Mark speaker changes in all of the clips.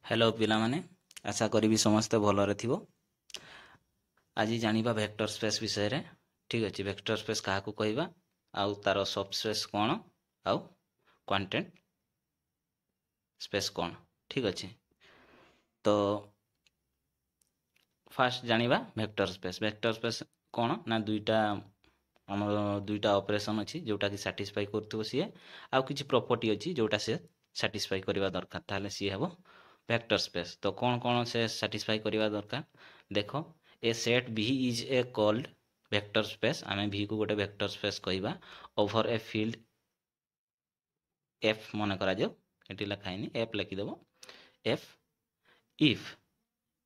Speaker 1: Hello पिलामाने आशा करी समस्ते भलरे थिबो। आज जानिबा वेक्टर स्पेस विषय रे। ठीक अछि, वेक्टर स्पेस काहाकू कहबा आउ तार सब स्पेस कोन आउ क्वांटेंट स्पेस कोन। ठीक अछि, तो फास्ट जानिबा वेक्टर स्पेस कोन ना दुईटा हमर दुईटा ऑपरेशन अछि जोटा कि सैटिस्फाई करथबो सीए आउ किछि प्रॉपर्टी अछि जोटा से सैटिस्फाई करबा दरकार ताले सी हेबो वेक्टर स्पेस। तो कौन कौन से सैटिस्फाई करबा दरकार देखो, ए सेट भी is a called vector space. आमे भी को गोटे वेक्टर स्पेस कहबा ओवर ए फील्ड एफ मन करा जाओ, एटी लिखाइनी एफ लिखि देबो F if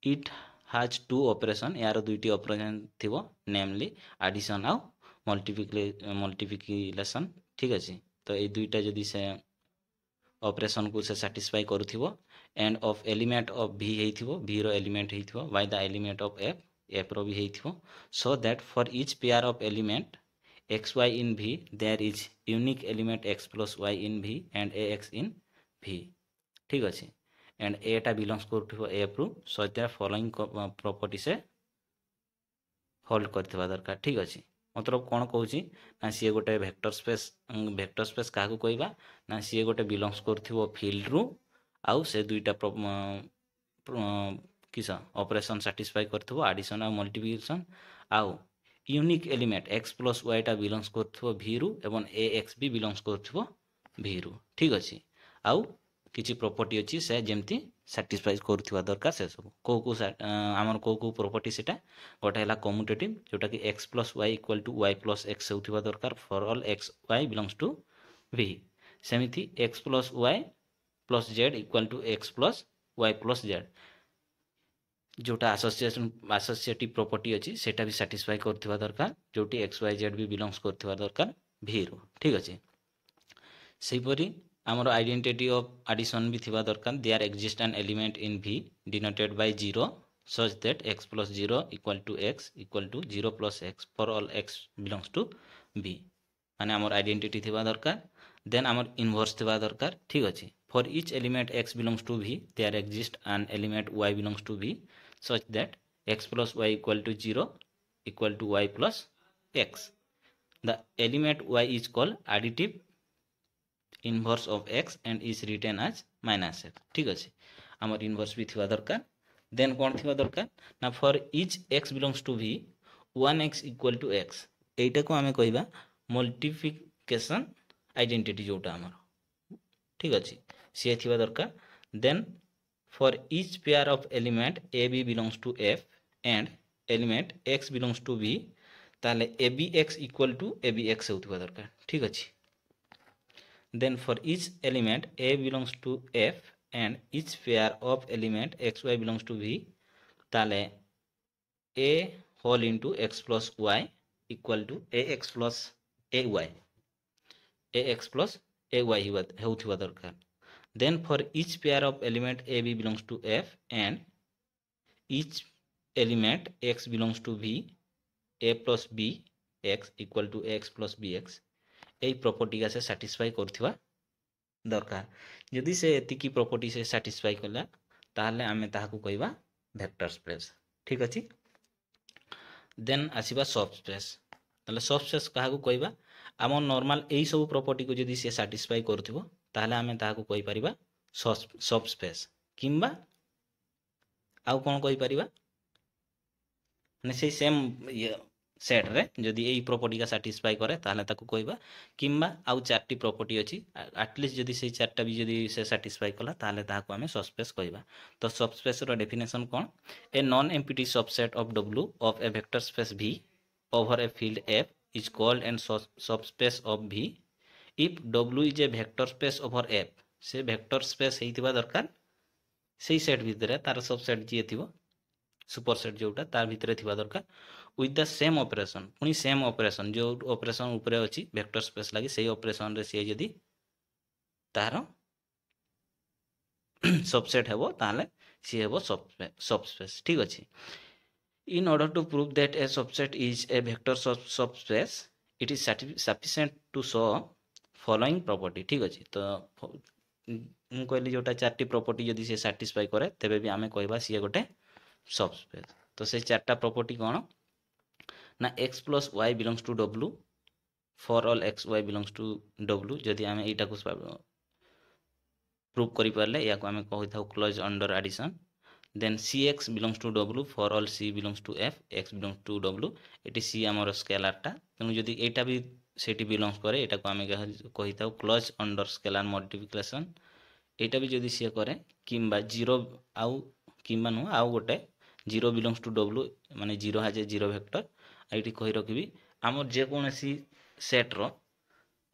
Speaker 1: it has two operation, यार दुईटी ऑपरेशन थिबो नेमली एडिशन आउ मल्टीप्लिकेशन। ठीक अछि, तो ये दुईटा जदि से ऑपरेशन को से सैटिस्फाई करूथिबो and of element of V हेइथिबो भी रो एलिमेंट हेइथिबो by the element of F F रो भी हेइथिबो, so that for each pair of element x y in V there is unique element x plus y in V and A x इन भी। ठीक अछि, and Etah belongs करथिबो F रु, so that following property से hold करथिबा दरकार। ठीक अछि, मतलब कौन कहूँ ना सी गोटे वेक्टर स्पेस क्या कहबा ना सी गोटे बिलोंग्स करथिबो फील्ड रु आउ से दुईटा किस ऑपरेशन सैटिस्फाई करथिबो एडिशन आ मल्टीप्लिकेशन आउ यूनिक एलिमेंट एक्स प्लस वाईटा बिलोंग्स करथिबो भी रु एवं ए एक्स भी बिलोंग्स करथिबो भी रु। ठीक अछि, आउ किछि प्रॉपर्टी अछि से जेमती सैटिस्फाई करथिबा दरकार से सब को आमर को प्रॉपर्टी सेटा गोटे है कम्यूटेटिव जोटा कि x plus y equal to y plus x होथिबा दरकार for all x y belongs to V. सेमिथि x plus y plus z equal to x plus y plus z जोटा आसोसिएटिव प्रॉपर्टी अछि सेटा भी सैटिस्फाई करथिबा दरकार जोटी x y z V belongs करथिबा दरकार भी रो। ठीक अछि, सेहीपरि आमर आइडेंटिटी ऑफ एडिशन भी थिबा दरकार there exist an element in V denoted by 0 such that x plus 0 equal to x equal to 0 plus x for all x belongs to b माने आमर आइडेंटिटी थिबा दरकार। देन आमर इनवर्स थिबा दरकार। ठीक अछि, for each element x belongs to v there exist an element y belongs to v such that x plus y equal to 0 equal to y plus x, the element y is called additive inverse of x and is written as minus f. ठीक अच्छे, आमर inverse भी थिबा दरकार। Then कौन थिबा दरकार ना for each x belongs to V 1x equal to x एटा को आमे कहबा मल्टीप्लिकेशन आइडेंटिटी जोटा आमर। ठीक अच्छे, सी थिबा दरकार। Then for each pair of element a b belongs to F and element x belongs to V ताले a b x equal to a b x होथिबा दरकार। ठीक अच्छे, then for each element a belongs to f and each pair of element xy belongs to v ताले a whole into x plus y equal to ax plus ay होथिबा दरकार। then for each pair of element a b belongs to f and each element x belongs to v a plus b x equal to ax plus bx এই property का से satisfy करथिबा दरकार। यदि से एतिकी property से satisfy कला ताहले आमे ताहाकू कहबा वेक्टर स्पेस। ठीक अछि, देन आसीबा सब स्पेस। ताले सब स्पेस काहाकू कहबा आम नॉर्मल एई सब प्रॉपर्टी को यदि से सैटिस्फाई करथिबो ताहले आमे ताहाकू कहि परिबा सब स्पेस किंबा आउ कोन कहि परिबा ने से सेम सेट रे जदि एई प्रॉपर्टी का सैटिस्फाई करे ताहले ताकू कहबा किंबा आउ चारटी प्रॉपर्टी अछि एटलीस्ट जदि से चारटा भी जदि से सैटिस्फाई कला ताहले ताहाकू आमे सबस्पेस कहबा। तो सबस्पेस रो डेफिनेशन कोन a non empty subset of W of a vector space V over a field F is called an subspace of V if W is a vector space over F से vector space हेइतिबा दरकार सेही set भितरे तार subset जे थिबो superset जोटा तार भितरे थिबा दरकार विथ द सेम ऑपरेशन पुनी सेम ऑपरेशन जो ऑपरेशन ऊपर अछि वेक्टर स्पेस लागि सेही ऑपरेशन रे से यदि तार सबसेट हेबो ताले सी हेबो सबस्पेस। ठीक अछि, in order to prove that a subset is a vector subspace it is sufficient to show following property. ठीक अछि, तो ମୁଁ କହିଲି जोटा चारटी प्रॉपर्टी जदि से सैटिस्फाई करे तेबे भी आमे कहबा सी गोटे सबस्पेस। तो से चारटा प्रॉपर्टी कौन ना x plus Y belongs to W for all x y belongs to W जदि आमे एटा को प्रूव करि पारले या को आमे कहि थाउ close under addition then c x belongs to W for all c belongs to F x belongs to W एटी सी आमर स्केलार टा तेणु जदि एटा भी सेठी बिलोंग्स करे एटा को आमे कहि थाउ क्लोज अंडर स्केलार मल्टीप्लिकेशन एटा भी जदि सी करे किंबा जीरो आउ किंबा नु आउ गोटे जीरो बिलोंग्स टू डब्ल्यू माने जीरो हाज ए जीरो वेक्टर एटी कहि रखिबी आमर जे कोनोसी सेट रो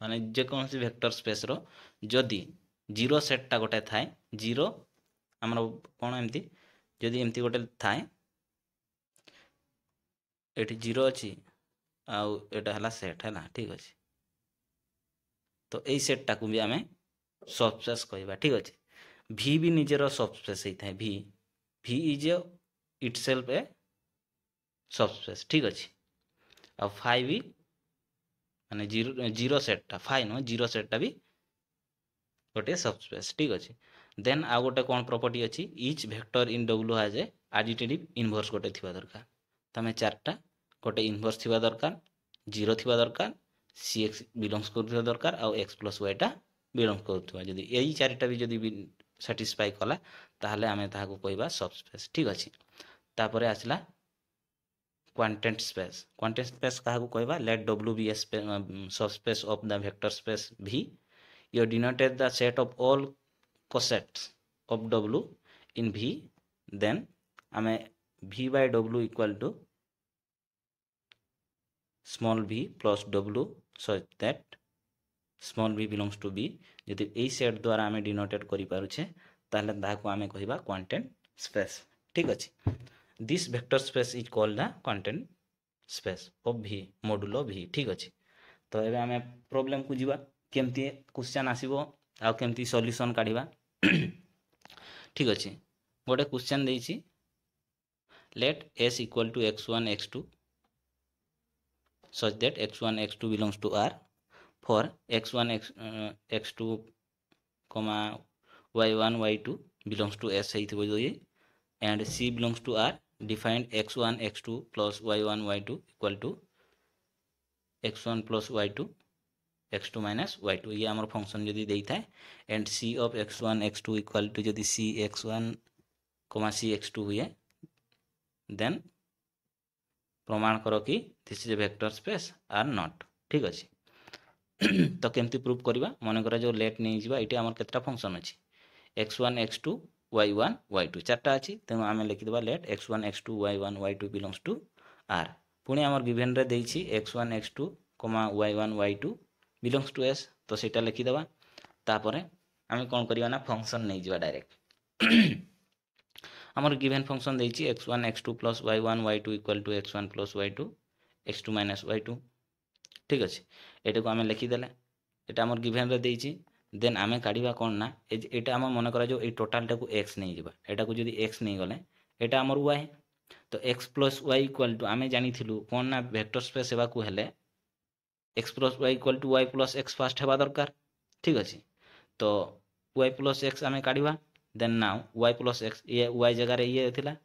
Speaker 1: माने जे कोनोसी वेक्टर स्पेस रो जदि जीरो सेट टा गोटे थाए जीरो आमर कोन एमती जदि एमती गोटे थाए एटी जीरो अछि आउ एटा हला सेट हला ठीक अछि तो एई सेट टा को भी आमे सबस्पेस कहबा ठीक अछि v भी निजेरो सबस्पेस हेइ थाए v is itself A subspace ठीक अछि आ फाइ भी माने जीरो सेट टा फाइ नो जीरो सेट टा भी गोटे सबस्पेस ठीक अछि देन आ गोटे कोन प्रॉपर्टी अछि each vector in W has a additive inverse गोटे थिबा दरकार तमे चारटा गोटे इनवर्स थिबा दरकार जीरो थिबा दरकार सी एक्स बिलोंग्स करथिबा दरकार आ एक्स प्लस वाई टा बिलोंग करथिबा जदि एई चारटा भी जदि सैटिस्फाई कला ताहले आमे ताहाको कहबा सबस्पेस ठीक अछि तापरे आसला क्वांटेंट स्पेस काहाको कहबा लेट डब्ल्यू be a subspace of the vector space v you denoted the set of all cosets of w in v then ame v by w equal to small v plus w such that small v belongs to b जदि एई set द्वारा आमे denotate करि पारुछे ताहले दाको आमे कहिबा क्वांटेंट space ठीक अछि this vector space is called the quotient space of v modulo v ठीक अछि तो एबे आमे प्रॉब्लम को जिबा केमती क्वेश्चन आसीबो आ केमती सॉल्यूशन काढिबा ठीक अछि गोटे क्वेश्चन देइछि let s equal to x1 x2 such that x1 x2 belongs to r for x1 x2 comma y1 y2 belongs to s हेइथिबो जो ये and c belongs to r defined x1 x2 plus y1 y2 equal to x1 plus y2 x2 minus y2 ये हमर function जदि देई थाए and c of x1 x2 equal to जदि c x1 c x2 हुए then प्रमाण करो कि this is a vector space or not ठीक अछि तो केमती प्रूव करबा मन करा जो लेट नै जिबा एटी हमर केतरा फंक्शन अछि x1 x2 y1 y2 चारटा अछि तेनु आमे लिखि देबा late x1 x2 y1 y2 belongs to r पुनी हमर गिवन रे देइछि x1 x2 y1 y2 belongs to s तो सेटा लिखि देबा तापरे आमे कोन करिया ना फंक्शन नै जिबा डायरेक्ट हमर गिवन फंक्शन देइछि x1 x2 plus y1 y2 equal to x1 plus y2 x2 minus y2 ठीक अछि एटा को आमे लिखि देले एटा हमर गिवन रे देइछि देन आमे काढिबा कोन ना एटा हम मन करा जो ए टोटल टा को x नै जिबा एटा को जदि x नै गले एटा हमर y तो x plus y equal to आमे जानि थिलु कोन ना वेक्टर स्पेस हेबा को हेले x plus y equal to y plus x first हेबा दरकार ठीक अछि तो y plus x आमे काढिबा then now y plus x ये y जगह रे ये थिला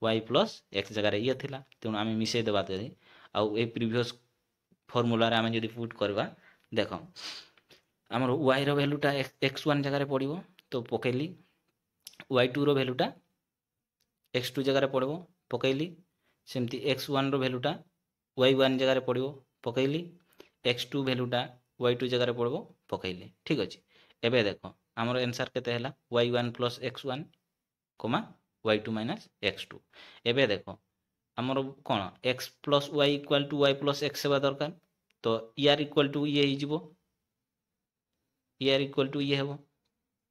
Speaker 1: y plus x जगह रे ये थिला तेनु आमे मिसे देबा तरी आ ए प्रीवियस फार्मूला रे आमे जदि पुट करबा देखो हमर y रो वैल्यू टा x1 जगह रे पडिबो तो पकेली y2 रो वैल्यू टा x2 जगह रे पडबो पकेली सेमती x1 रो वैल्यू टा y1 जगह रे पडिबो पकेली x2 वैल्यू टा y2 जगह रे पडबो पकेली ठीक अछि एबे देखो हमर आंसर केते हला y1 plus x1 y2 minus x2 एबे देखो हमर कोन x plus y equal to y plus x हेबा दरकार तो यार इक्वल टू ये ही जिवो यार इक्वल टू ये हेबो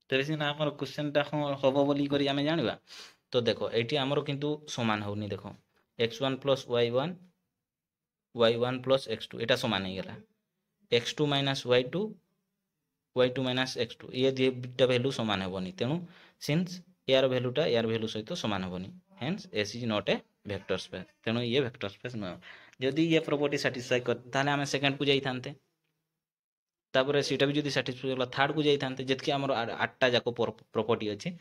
Speaker 1: तो सिना हमर क्वेश्चन टा होबो बोली करी हमें जानबा तो देखो एठी हमर किंतु समान होनी देखो x1 plus y1 y1 plus x2 एटा समान हे गेला x2 minus y2 minus x2 ये दुटा वैल्यू समान हेबोनी तेनु सिंस यार वैल्यूटा यार वैल्यू सहित समान हेबोनी hence s is not a vector space तेनु ये वेक्टर स्पेस न जदि ये प्रॉपर्टी सैटिस्फाई कर ताले हमें सेकंड को जाई थानते तापर सीटा भी जदि साटिस्फाई कला थर्ड को जाई थांते जेतकी हमर 8टा जाको प्रॉपर्टी अछि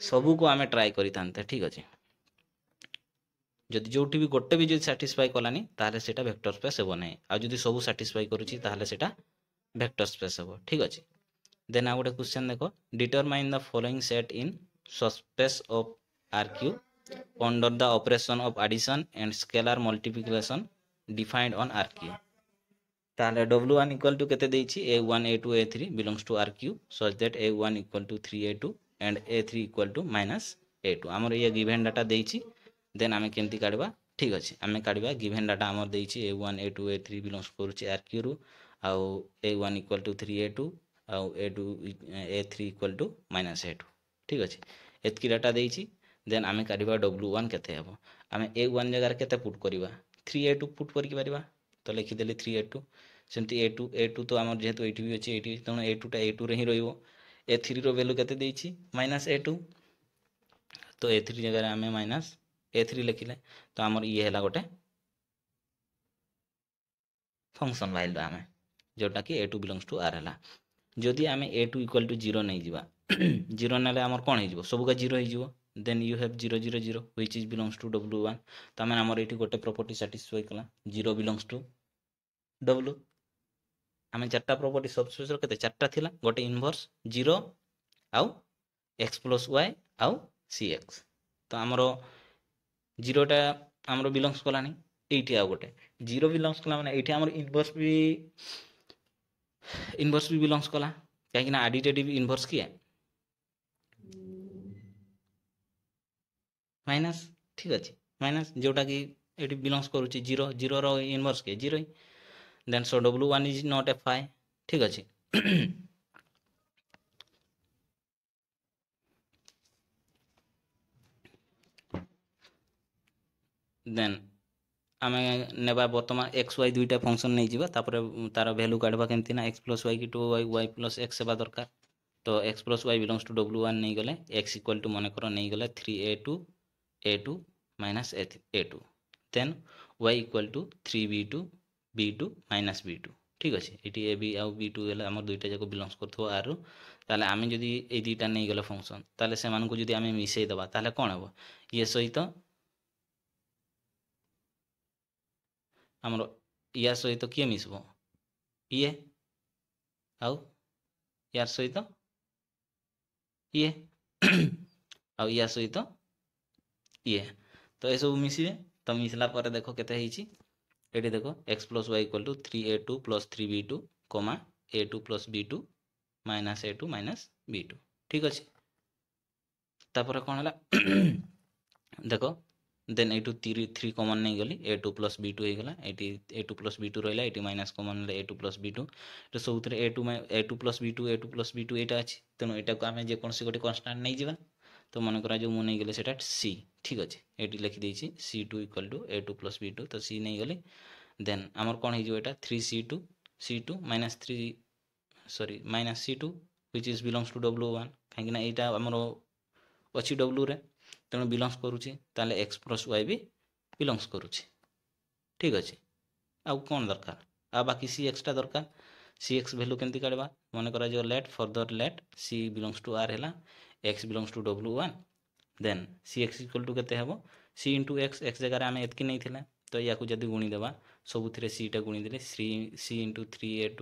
Speaker 1: सबू को आमे ट्राई करि थांते ठीक अछि जदि जोटी भी गोटे भी जदि साटिस्फाई कलानी ताहले सेटा वेक्टर स्पेस हेबो नै आ जदि सबू साटिस्फाई करूची ताहले सेटा वेक्टर स्पेस हेबो ठीक अछि देन आ गोटे क्वेश्चन देखो determine the following set in subspace of RQ under the operation of addition and scalar multiplication defined on RQ ताहले W1 equal to केते देइछि A1 A2 A3 belongs to RQ such that A1 equal to 3A2 and A3 equal to minus A2 हमर ये given data देइछि then आमे केमती काढबा ठीक अछि आमे काढबा given data हमर देइछि A1 A2 A3 belongs करूछि RQ रु आउ A1 equal to 3A2 आउ A2 A3 equal to minus A2 ठीक अछि एतकी डाटा देइछि देन आमे काढबा W1 केते हेबो आमे A1 जगह केते पुट करबा 3A2 पुट करि परबा तो लिखि देली 3A2 सेमती A2 तो हमर जेहेतु एठी भी अछि एठी तण A2 टा A2 रे ही रहइबो A3 रो वैल्यू केते देइछि माइनस A2 तो A3 जगह रे आमे माइनस A3 लिखिले तो हमर ये हैला गोटे फंक्शन वाइल आमे जोटा कि A2 बिलोंग्स टू R हैला जदि आमे A2 इक्वल टू 0 नै जिबा 0 नेले हमर कोन हे जिवो सबका 0 हे जिवो then you have 0 0 0 which is belongs to W1 Tame हमर एठी गोटे प्रॉपर्टी सैटिस्फाई कला 0 belongs to W आमे चारटा प्रॉपर्टी सबस्पेस रो केते चारटा थिला गोटे इनवर्स 0 आउ x plus y आउ cx तो हमरो 0 टा हमरो बिलोंग्स कलानी एठी आ गोटे 0 बिलोंग्स कला माने एठी हमर इनवर्स भी बिलोंग्स कला काहे कि ना एडिटिव इनवर्स किया माइनस ठीक अछि माइनस जोटा कि एटी बिलोंग्स करूची 0 0 रो इनवर्स के 0 then so W1 is not a phi ठीक अछि देन आमे नेबा वर्तमान x y दुईटा फंक्शन नै जिबा तापर तार वैल्यू काढबा केमती ना x plus y की 2y y plus x हेबा दरकार तो x plus y belongs to W1 नै गले x equal to माने करो नै गले 3a2 minus a2 then y equal to 3b2 b2 minus b2 ठीक अछि एटी a b आउ b2 हेला हमर दुईटा जाको बिलोंग्स करथो r ताले आमे जदी ए दुईटा नै गले फंक्शन ताले से मान को जदी आमे मिसै दबा ताले कोन हेबो ये सहित हमरो या सहित किए मिसबो ये आउ यार सहित ये आउ या सहित ये तो ए सब मिसिबे तो मिसला पर देखो केते हेछि एठी देखो x plus y equal to 3a2 plus 3b2 comma a2 plus b2 minus a2 minus b2 ठीक अछि तापर कोन हला देखो देन a2 3 कॉमन नहीं गली a2 plus b2 हे गला एटी a2 plus b2 रहला एटी माइनस कॉमन ले a2 plus b2 तो सबुतरे a2 plus b2 एटा अछि तनो एटा को हमें जे कोनसी गोटे कांस्टेंट नहीं जिबा तो मन करा जो मु नहीं गले सेटा c ठीक अछि एटी लिखि देछि c2 equal to a2 plus b2 तो c नहीं गले देन हमर कोन हे जो एटा 3c2 minus 3 sorry minus c2 which is belongs to w1 काहे ना एटा हमरो अछि w रे तेणु बिलोंग्स करूची ताले x plus y भी बिलोंग्स करूची ठीक अछि आउ कोन दरकार आ बाकी cx टा दरकार cx वैल्यू केमती काढबा माने करा जो let further let c belongs to r हैला x belongs to w1 then cx equal to केते हेबो c into x जगह रे हमें एतकी नहीं थिला तो या को जदी गुणी देबा सबुथिरे c टा गुणी देले c into 3a2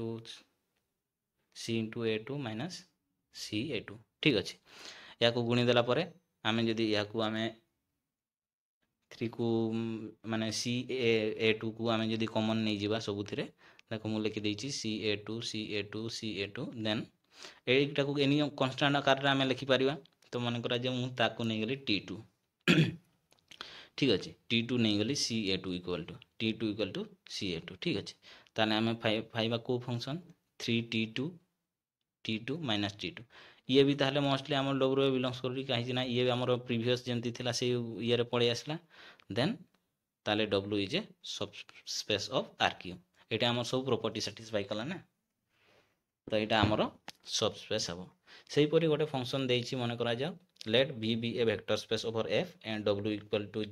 Speaker 1: c into a2 minus c a2 ठीक अछि या को गुणी देला परे आमे जदी या को आमे 3 को माने ca2 को आमे जदी कॉमन नै जिबा सबुथिरे देखो मु लिखि देछि ca2 देन एटा को एनी कांस्टेंट आकार रे आमे लिखि परिबा तो मन करा जे मु ताको नै गली t2 ठीक अछि t2 नै गली ca2 इक्वल टू ca2 ठीक अछि ताने आमे फाइबा को फंक्शन 3t2 minus t2 ये भी ताहले मोस्टली हमर डब्ल्यू बिलोंग्स करी काहे ना ये हमर प्रीवियस जेंती थिला से ये रे पळे आसला देन ताले w is A subspace of rq एटा हमर सब प्रॉपर्टी सैटिस्फाई कला ना तो एटा हमर सबस्पेस हबो सेही परी गोटे फंक्शन देइछि माने करा जाओ let v be a vector space over f and w equal to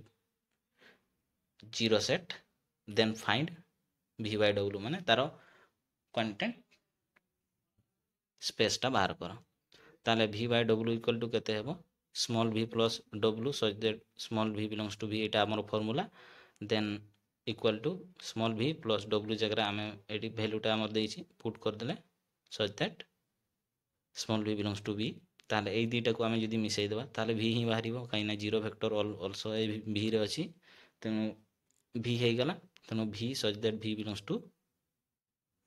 Speaker 1: 0 set then find v by w माने तारो कंटेंट ସ୍ପେସ୍ଟା ବାହାର କର। ତାହେଲେ V by W equal to କେତେ ହେବ small v plus W such that small v belongs to V, ଏଇଟା ଆମର formula. Then equal to small v plus W ଜାଗାରେ ଆମେ ଏଇଠି ଭ୍ୟାଲୁଟା ଆମର ଦେଇଛି ପୁଟ୍ କରିଦେଲେ such that small v belongs to V. ତାହେଲେ ଏଇ ଦୁଇଟାକୁ ଆମେ ଯଦି ମିଶାଇ ଦେବା ତାହେଲେ ଭି ହିଁ ବାହାରିବ, କାହିଁକିନା ଜିରୋ ଭେକ୍ଟର ଅଲସୋ ଏ ଭିରେ ଅଛି, ତେଣୁ ଭି ହେଇଗଲା। ତେଣୁ V such that V belongs to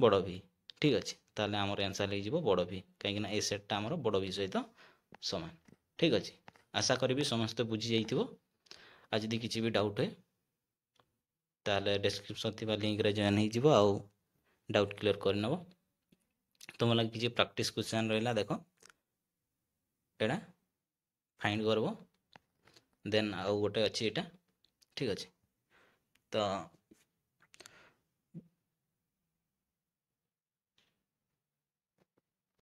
Speaker 1: ବଡ଼ ଭି। ଠିକ୍ ଅଛି, ତାହେଲେ ଆମର ଆନ୍ସର୍ ହେଇଯିବ ବଡ଼ ଭି, କାହିଁକିନା ଏ ସେଟ୍ଟା ଆମର ବଡ଼ ଭି ସହିତ ସମାନ। ଠିକ୍ ଅଛି, ଆଶା କରିବି ସମସ୍ତେ ବୁଝି ଯାଇଥିବ। ଆଉ ଯଦି କିଛି ବି ଡାଉଟ୍ ହୁଏ ତାହେଲେ ଡେସ୍କ୍ରିପ୍ସନ୍ ଥିବା ଲିଙ୍କରେ ଜଏନ୍ ହେଇଯିବ ଆଉ ଡାଉଟ୍ କ୍ଲିୟର୍ କରିନେବ। ତୁମ ଲାଗି କିଛି ପ୍ରାକ୍ଟିସ୍ କ୍ୱେଶ୍ଚନ୍ ରହିଲା, ଦେଖ ଏଇଟା ଫାଇଣ୍ଡ କରିବ। ଦେନ୍ ଆଉ ଗୋଟେ ଅଛି ଏଇଟା। ଠିକ୍ ଅଛି, ତ